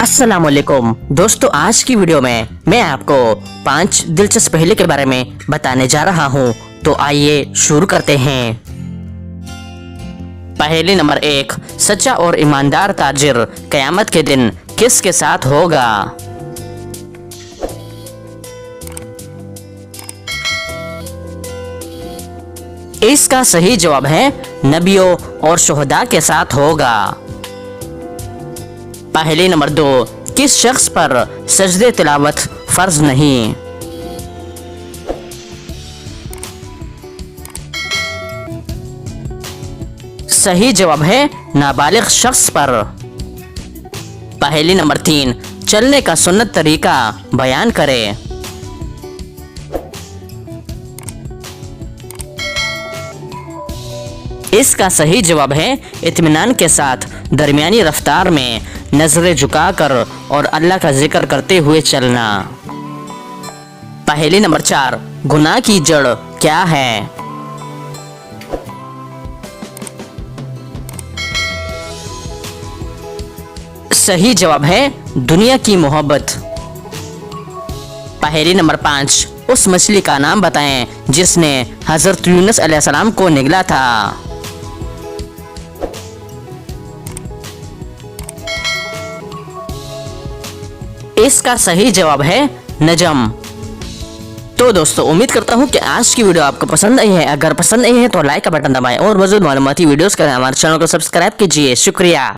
अस्सलाम वालेकुम दोस्तों, आज की वीडियो में मैं आपको 5 दिलचस्प पहेली के बारे में बताने जा रहा हूँ। तो आइए शुरू करते हैं। पहेली नंबर 1, सच्चा और ईमानदार ताजिर कयामत के दिन किसके साथ होगा? इसका सही जवाब है नबियों और शुहदा के साथ होगा। पहेली नंबर 2, किस शख्स पर सजदे तिलावत फर्ज नहीं? सही जवाब है नाबालिग शख्स पर। पहेली नंबर 3, चलने का सुन्नत तरीका बयान करें। इसका सही जवाब है इत्मीनान के साथ दरमियानी रफ्तार में नजरें झुकाकर और अल्लाह का जिक्र करते हुए चलना। पहेली नंबर 4, गुनाह की जड़ क्या है? सही जवाब है दुनिया की मोहब्बत। पहेली नंबर 5, उस मछली का नाम बताएं जिसने हजरत यूनुस अलैहिस्सलाम को निगला था। इसका सही जवाब है नजम। तो दोस्तों, उम्मीद करता हूँ कि आज की वीडियो आपको पसंद आई है। अगर पसंद आई है तो लाइक का बटन दबाएं और मज़ीद मालूमाती वीडियोस के लिए हमारे चैनल को सब्सक्राइब कीजिए। शुक्रिया।